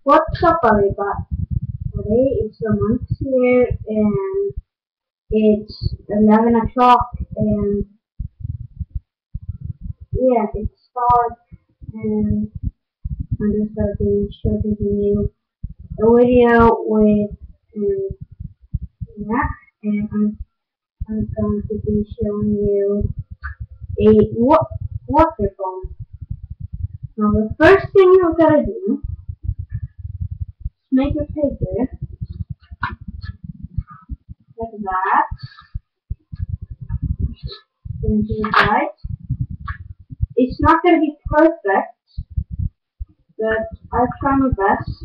What's up, everybody? Today it's a month here, and it's 11 o'clock, and yeah, it's dark, and I'm just gonna be showing you a video with yeah, and I'm going to be showing you a water phone. Now, the first thing you're gonna do is make a paper like that, then do it right. It's not gonna be perfect, but I'll try my best.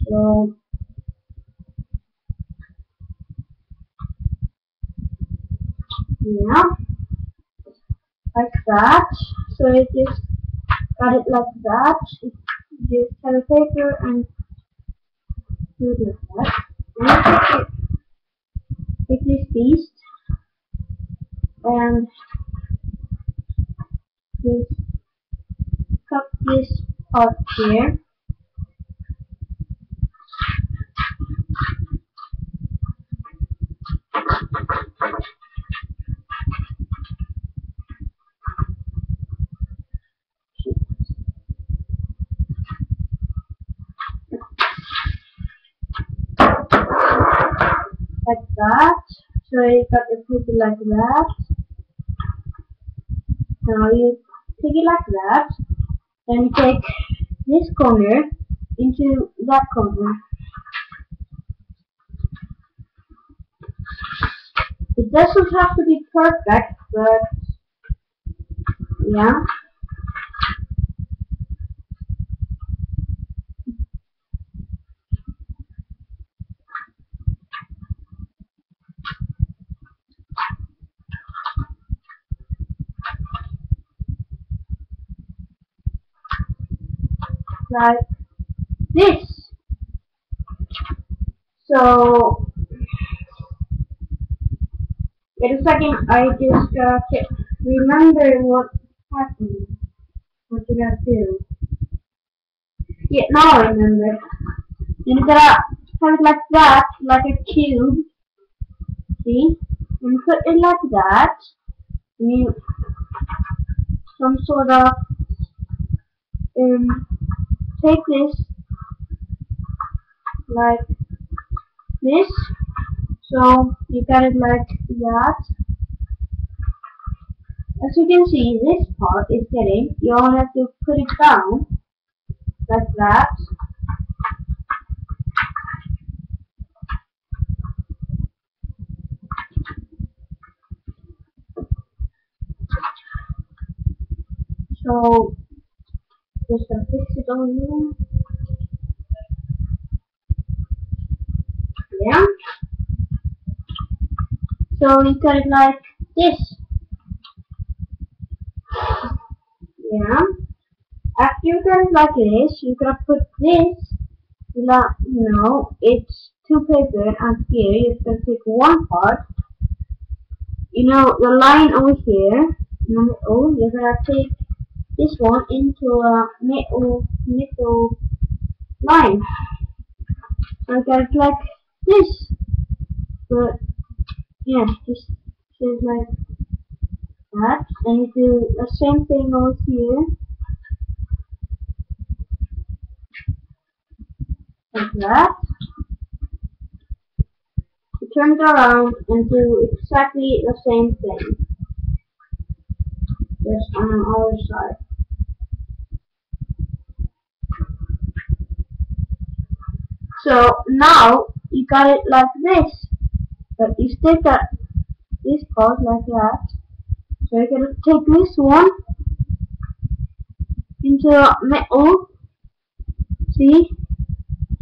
So yeah, like that. So it just got it like that. You just have a paper and do it like that. And you take this piece and just cut this part here. Like that. So you got the paper like that. Now you take it like that. Then you take this corner into that corner. It doesn't have to be perfect, but yeah. Like this. So wait a second, I just gotta remember what happened. What you gotta do. Yeah, now I remember. You gotta have it like that, like a cube. See? And put it like that. I mean, some sort of take this like this. So you got it like that. As you can see, this part is getting. You only have to put it down like that. So just gonna fix it on here. Yeah. So you got it like this. Yeah. After you got it like this, you gotta put this. It's two paper, and here you can take one part. The line over here. You're gonna take this one into a middle line. So I got it like this. But yeah, just like that. And you do the same thing over here. Like that. You turn it around and do exactly the same thing. Just on the other side. So now you got it like this. But you stick this part like that. So you're gonna take this one into the middle. See?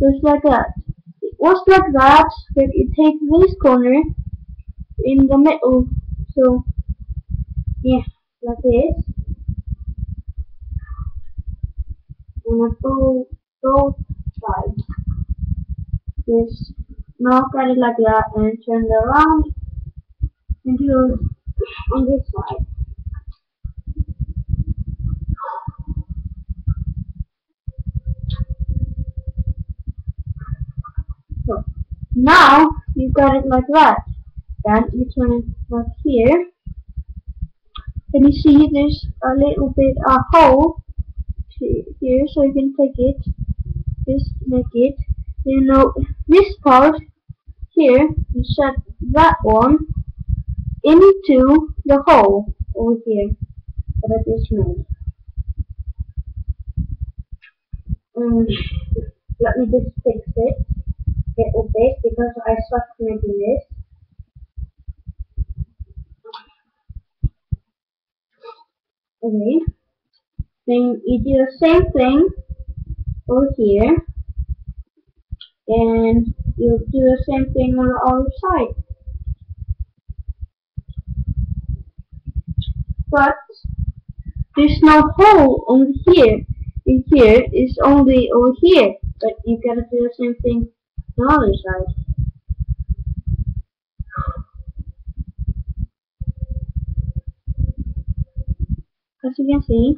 Just like that. It was like that, but you take this corner in the middle. So yeah, like this. And both sides. Just knock at it like that and turn it around into on this side. So now you got it like that. Then you turn it like here. Then you see there's a little bit a hole here, so you can take it. Just make it. You know this part here. You set that one into the hole over here that I just made. Let me just fix it a little bit because I sucked making this. Okay. Then you do the same thing over here, and you'll do the same thing on the other side. But there's no hole over here. In here is only over here. But you gotta do the same thing on the other side. As you can see,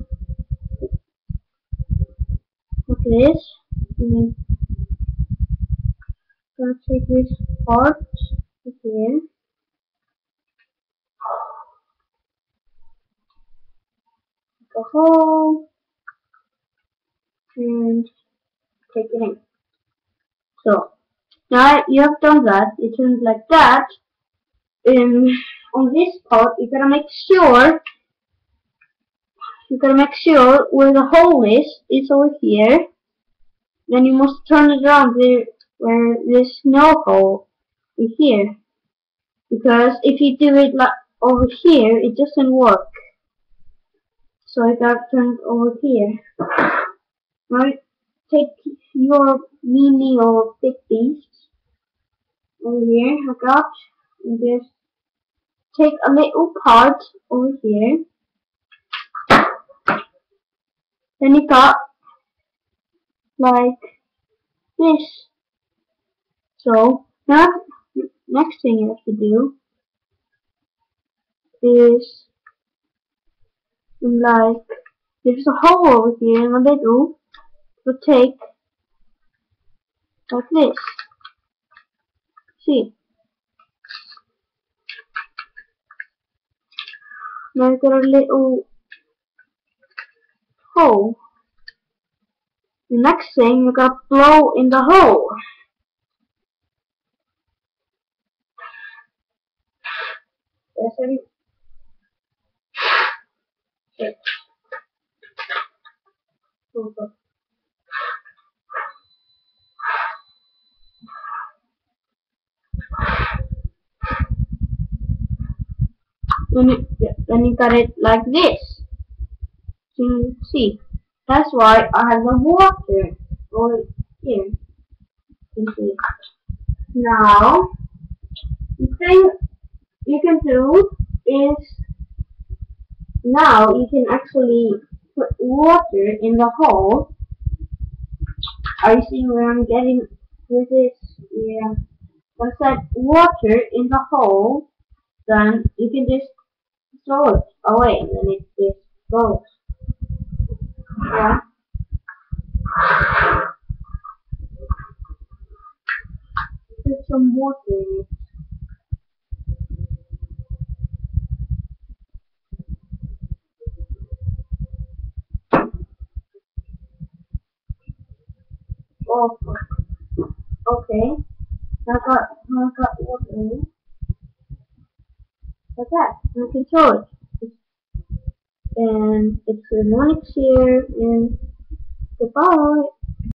look at this. I'm gonna take this part here. Make a hole and take it in. So now you have done that. You turn it like that. On this part, you gotta make sure where the hole is over here. Then you must turn it around there where there's no hole over here. Because if you do it like over here, it doesn't work. So you gotta turn it over here. Now take your mini or big piece over here, I got, and just take a little part over here. Then you got like this. So now next thing you have to do is like there's a hole over here in the middle. So take like this. See? Now you got a little hole. The next thing you gotta blow in the hole. Then you got it like this. You see, that's why I have the water over here. You see. Now, the thing you can do is now you can actually put water in the hole. Are you seeing where I'm getting with this? Yeah. I said water in the hole, then you can just throw it away and then it just goes. Yeah. Put some water in it. Oh, okay. Now I got water in it. Like that. And I can throw it. And it's the next year and goodbye.